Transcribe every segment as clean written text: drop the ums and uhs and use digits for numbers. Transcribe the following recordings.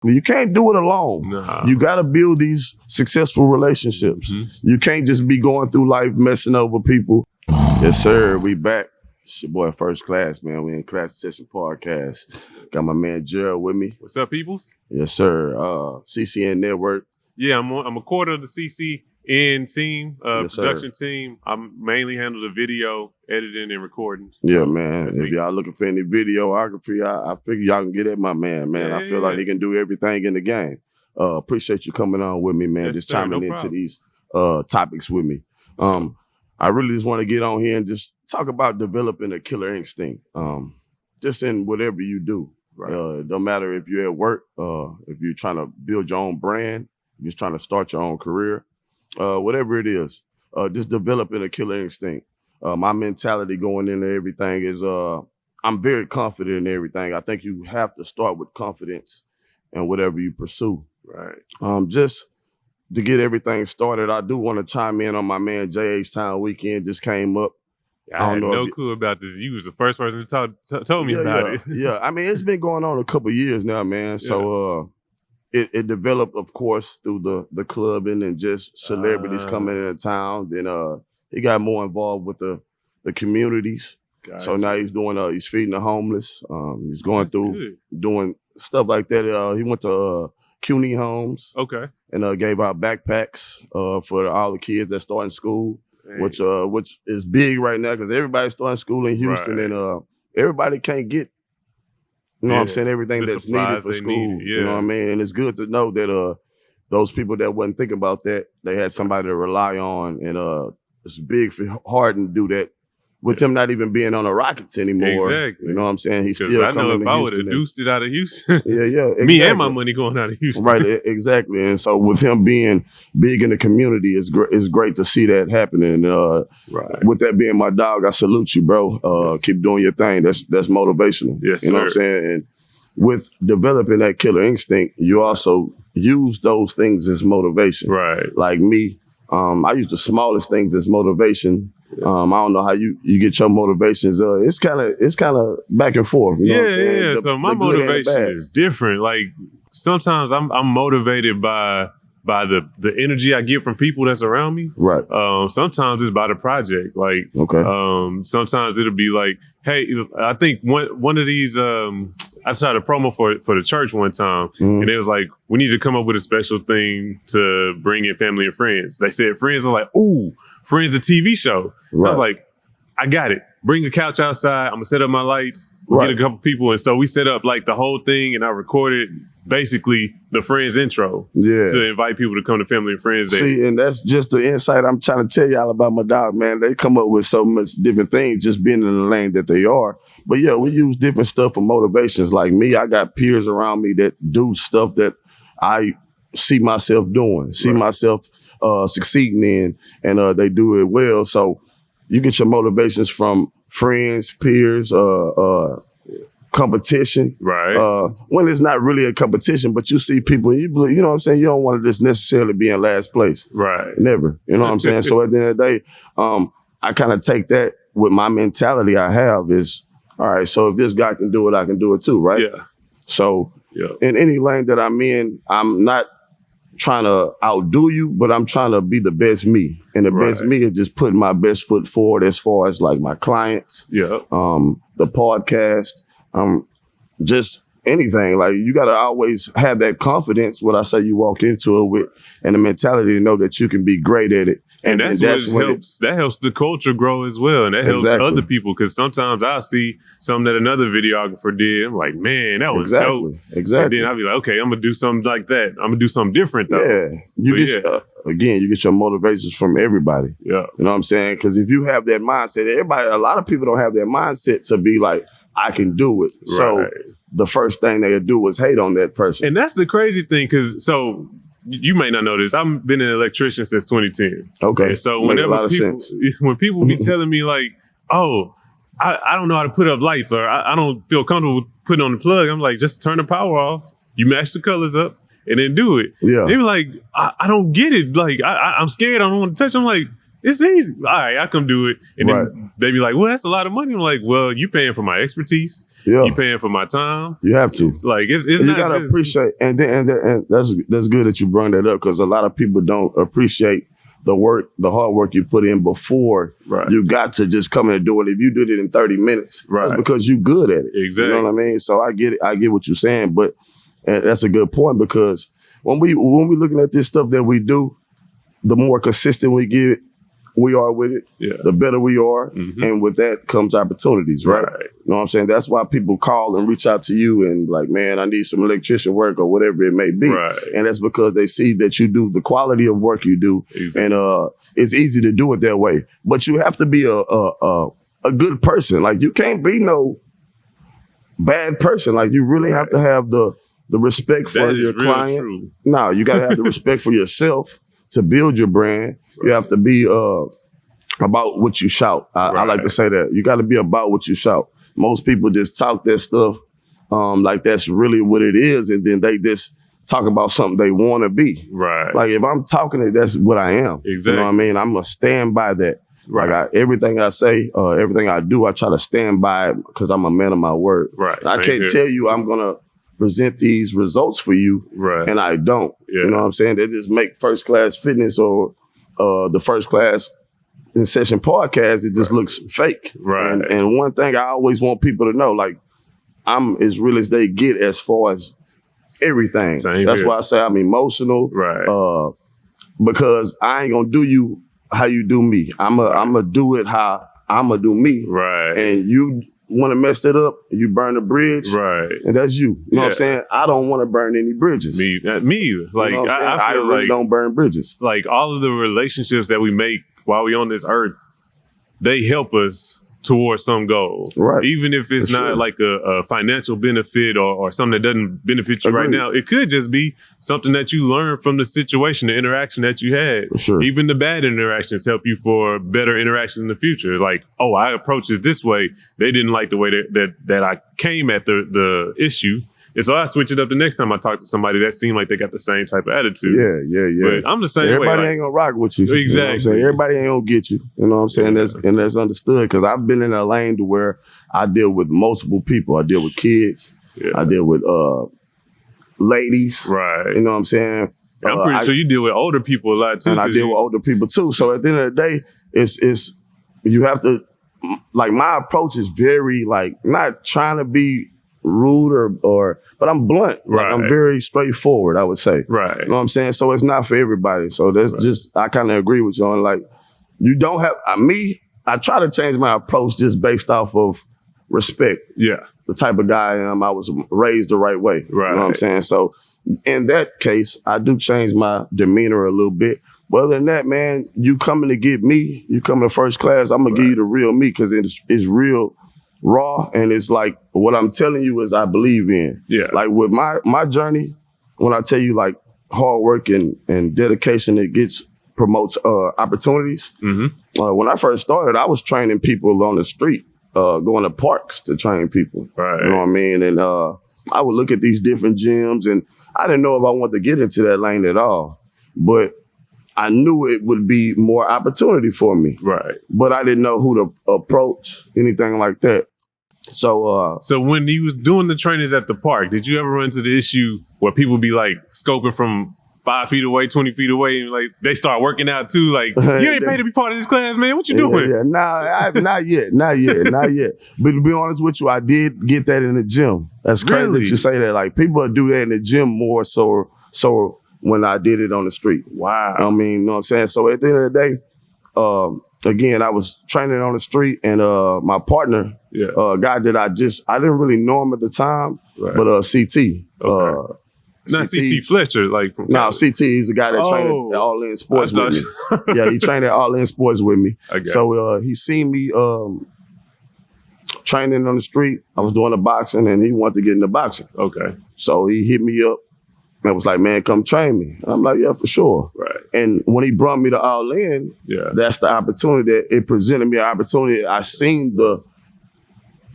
You can't do it alone. Nah. You got to build these successful relationships. Mm-hmm. You can't just be going through life messing over people. Yes, sir. We back. It's your boy First Class, man. We in Class Session Podcast. Got my man Gerald with me. What's up, peoples? Yes, sir. CCN Network. Yeah, I'm a quarter of the CCN team, Yes, production team. I mainly handle the video, editing, and recording. Yeah, man. If me. y'all looking for any videography, I figure y'all can get at my man, man. Yeah, I feel like he can do everything in the game. Appreciate you coming on with me, man. Yes, just sir, chiming no into problem. these topics with me. I really just want to get on here and just talk about developing a killer instinct. Just in whatever you do. Right. It don't matter if you're at work, if you're trying to build your own brand, if you're trying to start your own career, whatever it is, just developing a killer instinct. My mentality going into everything is I'm very confident in everything. I think you have to start with confidence in whatever you pursue. Right. Just to get everything started, I do want to chime in on my man JH Town weekend just came up. I had no clue about this. You was the first person to told me about it. Yeah, I mean, it's been going on a couple years now, man. So it developed, of course, through the clubbing and just celebrities coming into town. Then he got more involved with the communities. Gotcha. So now he's doing he's feeding the homeless. He's going through doing stuff like that. He went to CUNY homes. Okay. And gave out backpacks for all the kids that starting school. Which is big right now because everybody's starting school in Houston, right. And everybody can't get, you know what I'm saying, everything that's needed for school. You know what I mean? And it's good to know that those people that wasn't thinking about that, they had somebody to rely on, and it's big for Harden to do that with him not even being on the Rockets anymore. Exactly. You know what I'm saying? He's still coming to Houston. I know if I would have deuced it out of Houston. Yeah, exactly. Me and my money going out of Houston. Right, exactly. And so with him being big in the community, it's great to see that happening. Right. With that being my dog, I salute you, bro. Yes. Keep doing your thing. That's motivational. Yes, you know what I'm saying? And with developing that killer instinct, you also use those things as motivation. Right. Like me, I use the smallest things as motivation. I don't know how you get your motivations. It's kind of back and forth. You know what I'm saying? So my motivation is different. Like sometimes I'm motivated by the energy I get from people that's around me. Right. Sometimes it's by the project. Like sometimes it'll be like, hey, I think one of these I tried a promo for the church one time, and it was like, we need to come up with a special thing to bring in family and friends. They said friends are like, ooh, Friends a TV show. Right. I was like, I got it. Bring a couch outside. I'm gonna set up my lights. We'll get a couple people, and so we set up like the whole thing, and I recorded basically the Friends intro to invite people to come to Family and Friends Day. See, and that's just the insight I'm trying to tell y'all about my dog, man. They come up with so much different things just being in the lane that they are. But yeah, we use different stuff for motivations. Like me, I got peers around me that do stuff that I see myself doing, see myself succeeding in, and they do it well. So you get your motivations from friends, peers, competition. Right. When it's not really a competition, but you see people, you know what I'm saying? You don't want to just necessarily be in last place. Right. Never. You know what I'm saying? So at the end of the day, I kind of take that with my mentality I have is, all right, so if this guy can do it, I can do it too, right? Yeah. So in any lane that I'm in, I'm not trying to outdo you, but I'm trying to be the best me. And the best me is just putting my best foot forward as far as like my clients, the podcast, just anything. Like you got to always have that confidence, what I say you walk into it with, and the mentality to know that you can be great at it. And that's what helps. That helps the culture grow as well, and that helps other people. Because sometimes I see something that another videographer did. I'm like, man, that was dope. Exactly. And then I'll be like, okay, I'm gonna do something like that. I'm gonna do something different though. Yeah. You get your motivations from everybody. Yeah. You know what I'm saying? Because if you have that mindset, a lot of people don't have that mindset to be like, I can do it. Right. So the first thing they'll do is hate on that person. And that's the crazy thing, because you may not know this. I've been an electrician since 2010. Okay. And so when people be telling me like, oh, I don't know how to put up lights, or I don't feel comfortable putting on the plug, I'm like, just turn the power off. You match the colors up and then do it. Yeah. They be like, I don't get it. Like, I'm scared. I don't want to touch. I'm like, it's easy. All right, I come do it. And then they be like, well, that's a lot of money. I'm like, well, you paying for my expertise. Yeah. You paying for my time. You have to. Like, it's and not you gotta appreciate, and that's good that you brought that up, because a lot of people don't appreciate the hard work you put in before you got to just come in and do it. If you did it in 30 minutes, that's because you're good at it. Exactly. You know what I mean? So I get it. I get what you're saying, but that's a good point, because when we looking at this stuff that we do, the more consistent we are with it, the better we are. Mm-hmm. And with that comes opportunities, right? You know what I'm saying? That's why people call and reach out to you and like, man, I need some electrician work or whatever it may be. Right. And that's because they see that you do the quality of work you do. Exactly. And it's easy to do it that way. But you have to be a good person. Like, you can't be no bad person. Like, you really have to have the respect for your client. True. No, you got to have the respect for yourself to build your brand. You have to be about what you shout. I like to say that. You got to be about what you shout. Most people just talk that stuff like that's really what it is, and then they just talk about something they want to be. Right. Like, if I'm talking it, that's what I am. Exactly. You know what I mean? I'm going to stand by that. Right. Like, everything I say, everything I do, I try to stand by it because I'm a man of my word. Right. I can't tell you I'm going to present these results for you, and I don't. Yeah. You know what I'm saying? They just make First Class Fitness or the First Class in Session podcast, it just looks fake. Right. And one thing I always want people to know, like, I'm as real as they get as far as everything. That's why I say I'm emotional. Right. Because I ain't gonna do you how you do me. I'm gonna do it how I'm gonna do me. Right. And you want to mess it up, you burn the bridge. Right. And that's you. You know what I'm saying? I don't want to burn any bridges. Me either. Like, you know I feel really don't burn bridges. Like, all of the relationships that we make while we on this earth, they help us towards some goal. Right. Even if it's not like a financial benefit or something that doesn't benefit you right now. It could just be something that you learned from the situation, the interaction that you had. Even the bad interactions help you for better interactions in the future. Like, oh, I approached it this way. They didn't like the way that I came at the issue. And so I switch it up the next time I talk to somebody that seemed like they got the same type of attitude. Yeah. But I'm the same way. Everybody ain't gonna rock with you. Exactly. You know what I'm saying? Everybody ain't gonna get you. You know what I'm saying? That's understood, because I've been in a lane to where I deal with multiple people. I deal with kids. Yeah. I deal with ladies. Right. You know what I'm saying? I'm pretty sure you deal with older people a lot too. And I deal with older people too. So at the end of the day, it's you have to, like, my approach is very, like, not trying to be rude but I'm blunt. Like, I'm very straightforward, I would say. Right. You know what I'm saying? So it's not for everybody. So that's just, I kind of agree with you on, like, you don't have, I try to change my approach just based off of respect. Yeah. The type of guy I am, I was raised the right way. Right. You know what I'm saying? So in that case, I do change my demeanor a little bit. But other than that, man, you coming to get me, you coming to First Class, I'm going to give you the real me, because it's real raw, and it's like, what I'm telling you is I believe in. Yeah. Like, with my journey, when I tell you, like, hard work and dedication, it promotes opportunities. Mm-hmm. When I first started, I was training people on the street, going to parks to train people. Right. You know what I mean? And I would look at these different gyms, and I didn't know if I wanted to get into that lane at all. But I knew it would be more opportunity for me. Right. But I didn't know who to approach, anything like that. So when he was doing the trainings at the park, did you ever run into the issue where people be like scoping from 5 feet away, 20 feet away, and like they start working out too? Like, you ain't paid to be part of this class, man. What you doing? Yeah. Nah, not yet. But to be honest with you, I did get that in the gym. That's crazy that you say that. Like, people do that in the gym more so when I did it on the street. Wow. I mean, you know what I'm saying? So at the end of the day, again, I was training on the street, and my partner, a guy that I didn't really know him at the time, but CT. Okay. Not CT Fletcher, like from no, CT. He's the guy that trained at All In Sports with me. Yeah, he trained at All In Sports with me. So he seen me training on the street. I was doing the boxing, and he wanted to get into boxing. Okay. So he hit me up and was like, man, come train me. And I'm like, yeah, for sure. Right. And when he brought me to All In, that's the opportunity that it presented me an opportunity. I seen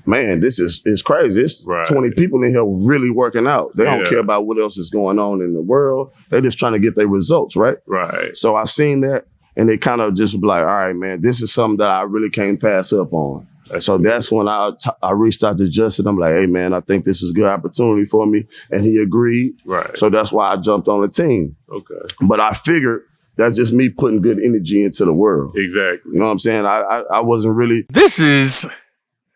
man, this is crazy. It's 20 people in here really working out. They don't care about what else is going on in the world. They're just trying to get their results, right? Right. So I seen that, and they kind of just be like, all right, man, this is something that I really can't pass up on. So that's when I reached out to Justin. I'm like, hey, man, I think this is a good opportunity for me. And he agreed. Right. So that's why I jumped on the team. Okay. But I figured that's just me putting good energy into the world. Exactly. You know what I'm saying? I wasn't really. This is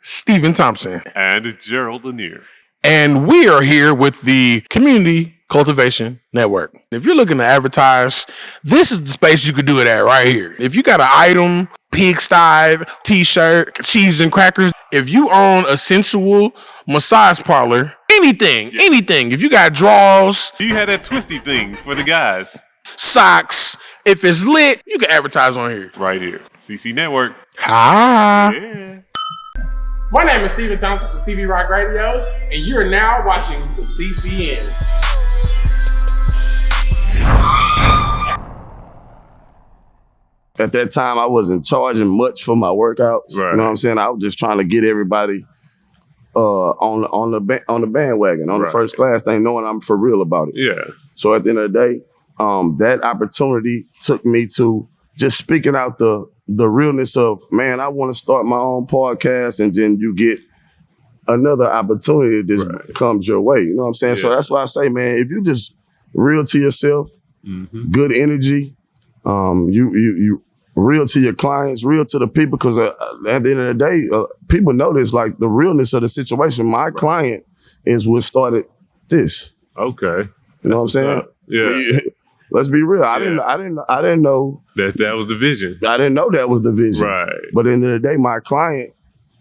Stephen Thompson. And Gerald Linnear. And we are here with the Community Cultivation Network. If you're looking to advertise, this is the space you could do it at right here. If you got an item, pigsty, t-shirt, cheese and crackers, if you own a sensual massage parlor, anything. If you got drawers. You had that twisty thing for the guys. Socks. If it's lit, you can advertise on here. Right here. CC Network. Hi. Yeah. My name is Stephen Thompson from Stevie Rock Radio, and you're now watching the CCN. At that time, I wasn't charging much for my workouts. Right. You know what I'm saying? I was just trying to get everybody on the bandwagon, on the first class thing, knowing I'm for real about it. Yeah. So at the end of the day, that opportunity took me to just speaking out the realness of, man, I want to start my own podcast, and then you get another opportunity that comes your way. You know what I'm saying? Yeah. So that's why I say, man, if you just real to yourself, good energy, you real to your clients, real to the people, because at the end of the day, people notice like the realness of the situation. My client is what started this. Okay. You know what I'm saying? Yeah. Let's be real. I didn't know that was the vision. I didn't know that was the vision. Right. But at the end of the day, my client,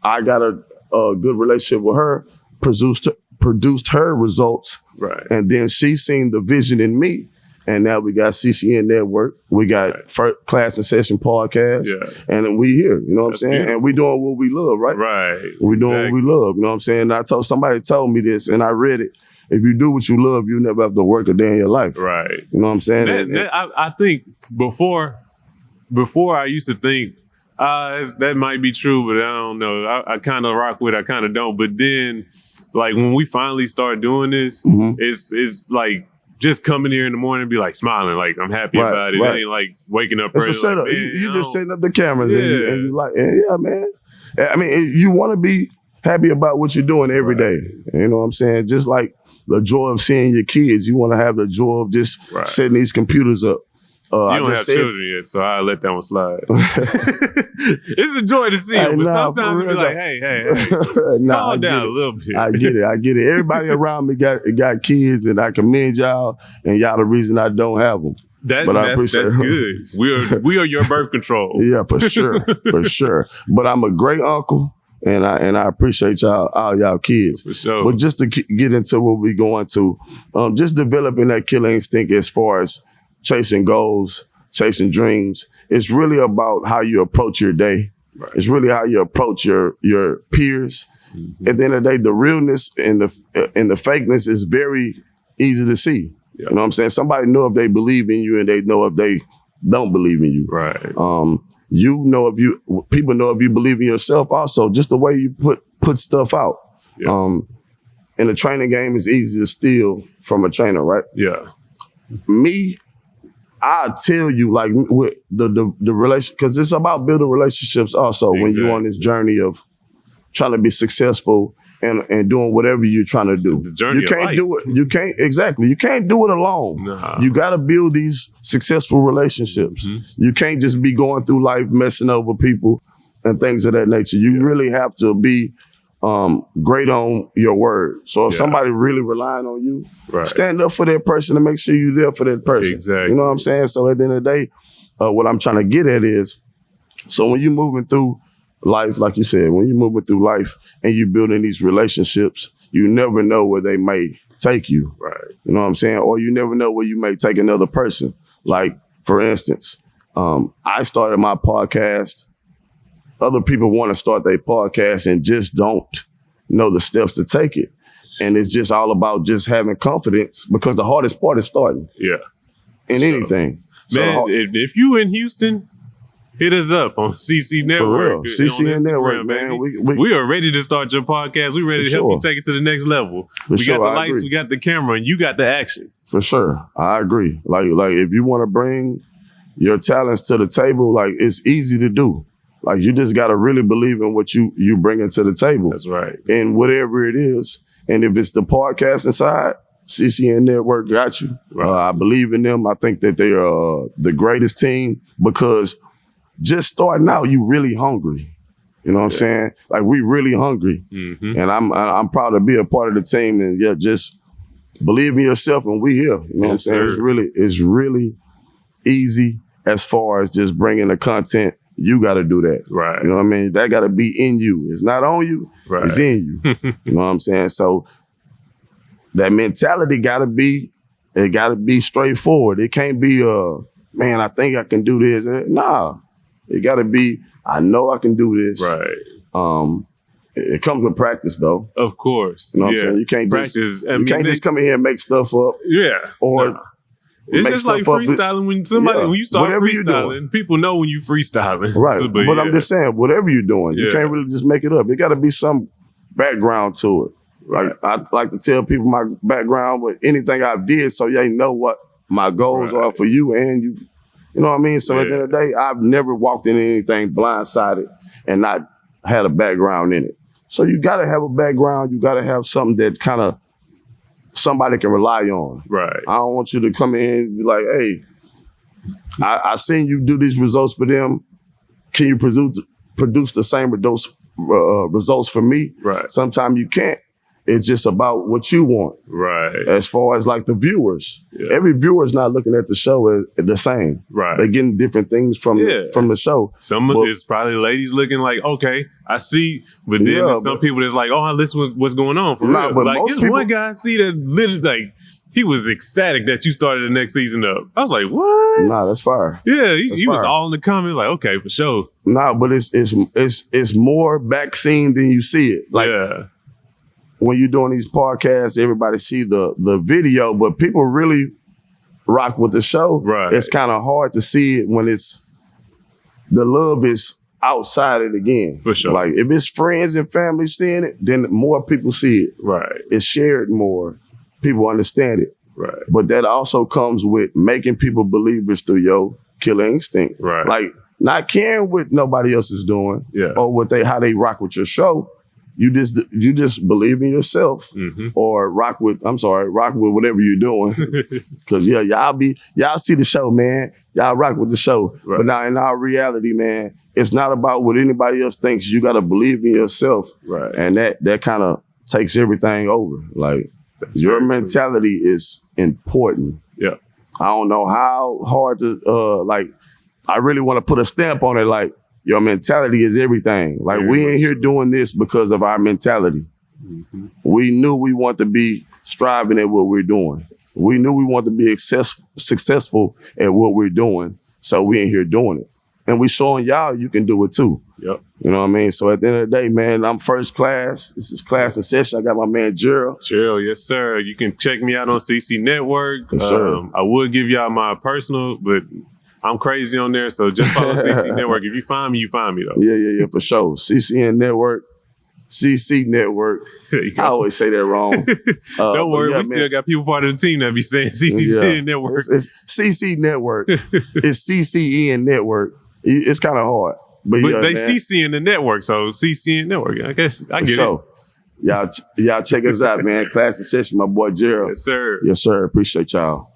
I got a good relationship with her, produced her results. Right. And then she seen the vision in me. And now we got CCN Network. We got First Class and Session Podcast. Yeah. And we here. You know what I'm saying? Beautiful. And we doing what we love, right? Right. We doing what we love. You know what I'm saying? Somebody told me this, and I read it. If you do what you love, you never have to work a day in your life. Right. You know what I'm saying? I think before I used to think, that might be true, but I don't know. I kind of rock with it, I kind of don't. But then, like, when we finally start doing this, it's like just coming here in the morning and be like smiling, like I'm happy about it. It ain't like waking up early. It's a setup. Like, you just setting up the cameras and you like, yeah, man. I mean, you want to be happy about what you're doing every day. You know what I'm saying? Just like the joy of seeing your kids. You want to have the joy of just setting these computers up. You don't have children yet, so I'll let that one slide. It's a joy to see them, but sometimes you be like, hey, calm down a little bit. I get it. Everybody around me got kids, and I commend y'all, and y'all the reason I don't have them. That's good. We are your birth control. Yeah, for sure, for sure. But I'm a great uncle. And I appreciate all y'all kids. For sure. But just to get into what we're going to, just developing that killer instinct as far as chasing goals, chasing dreams. It's really about how you approach your day. Right. It's really how you approach your peers. At the end of the day, the realness and the fakeness is very easy to see. Yep. You know what I'm saying? Somebody know if they believe in you, and they know if they don't believe in you. Right. People know if you believe in yourself also, just the way you put stuff out. Yep. In the training game, it's easy to steal from a trainer, right? Yeah. Me, I tell you, like, with the relation, because it's about building relationships also. Exactly. When you're on this journey of trying to be successful and doing whatever you're trying to do. The journey you can't do it. You can't You can't do it alone. Nah. You got to build these successful relationships. You can't just be going through life messing over people and things of that nature. You really have to be great on your word. So if somebody really relying on you, stand up for that person and make sure you're there for that person. Exactly. You know what I'm saying? So at the end of the day, what I'm trying to get at is, so when you're moving through life, like you said, when you're moving through life and you're building these relationships, you never know where they may take you. Right. You know what I'm saying? Or you never know where you may take another person. Like, for instance, I started my podcast. Other people want to start their podcast and just don't know the steps to take it. And it's just all about just having confidence, because the hardest part is starting. Yeah. In anything. Man, if you in Houston, hit us up on CC Network. For real. CC Network, man. We are ready to start your podcast. We ready to help you take it to the next level. We got the lights, we got the camera, and you got the action. For sure. I agree. Like if you want to bring your talents to the table, like it's easy to do. Like you just gotta really believe in what you bringing to the table. That's right. And whatever it is, and if it's the podcasting side, CCN Network got you. Right. I believe in them. I think that they are the greatest team because just starting out, you really hungry. You know what I'm saying? Like we really hungry, and I'm proud to be a part of the team. And just believe in yourself, and we here. You know what I'm saying? It's really easy as far as just bringing the content. You got to do that. Right. You know what I mean? That got to be in you. It's not on you. Right. It's in you. You know what I'm saying? So that mentality got to be straightforward. It can't be, man, I think I can do this. Nah, it got to be, I know I can do this. Right. It comes with practice, though. Of course. You know what I'm saying? You can't just come in here and make stuff up. Yeah. Or nah. It's just like freestyling when you start freestyling, people know when you freestyling. Right. But I'm just saying, whatever you're doing, you can't really just make it up. It got to be some background to it. Right. Like I like to tell people my background with anything I've did so they know what my goals are for you and you. You know what I mean? So at the end of the day, I've never walked into anything blindsided and not had a background in it. So you got to have a background. You got to have something that kind of somebody can rely on. Right. I don't want you to come in and be like, hey, I seen you do these results for them. Can you produce the same results for me? Right. Sometimes you can't. It's just about what you want. Right. As far as like the viewers. Yeah. Every viewer is not looking at the show as the same. Right. They're getting different things from the show. Some of it's probably ladies looking like, okay, I see. But then there's some people that's like, oh, listen what's going on for real. But like most this people, one guy I see that literally like he was ecstatic that you started the next season up. I was like, what? Nah, that's fire. Yeah, he was all in the comments like, okay, for sure. Nah, but it's more backscene than you see it. Like when you're doing these podcasts, everybody see the video, but people really rock with the show. Right. It's kind of hard to see it when the love is outside it again. For sure. Like if it's friends and family seeing it, then more people see it. Right. It's shared more. People understand it. Right. But that also comes with making people believers through your killer instinct. Right. Like not caring what nobody else is doing or how they rock with your show. You just believe in yourself or rock with whatever you're doing. Cause y'all see the show, man. Y'all rock with the show. Right. But now in our reality, man, it's not about what anybody else thinks. You gotta believe in yourself. Right. And that kind of takes everything over. Like your mentality is important. Yeah. I don't know how hard to I really want to put a stamp on it like your mentality is everything. Like we ain't here doing this because of our mentality. We knew we want to be striving at what we're doing. We knew we want to be successful at what we're doing. So we ain't here doing it. And we showing y'all you can do it too. Yep. You know what I mean? So at the end of the day, man, I'm first class. This is Klass in Session. I got my man Gerald. Gerald, yes, sir. You can check me out on CC Network. Yes, sir. I would give y'all my personal, but I'm crazy on there, so just follow CC Network. If you find me, though. Yeah, for sure. CCN Network, CC Network. I always say that wrong. Don't worry, we still got people part of the team that be saying CCN Network. It's CC Network. It's CCN Network. It's kind of hard. But they CC in the network, so CCN Network. I guess I get it. Y'all check us out, man. Klass in Session, my boy Gerald. Yes, sir. Yes, sir. Appreciate y'all.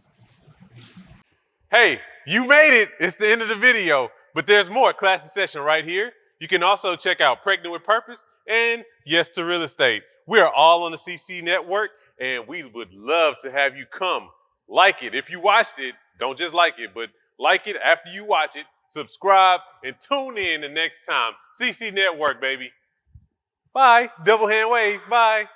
Hey. You made it. It's the end of the video, but there's more Klass in Session right here. You can also check out Pregnant with Purpose and Yes to Real Estate. We are all on the CC Network, and we would love to have you come. Like it. If you watched it, don't just like it, but like it after you watch it, subscribe, and tune in the next time. CC Network, baby. Bye. Double hand wave. Bye.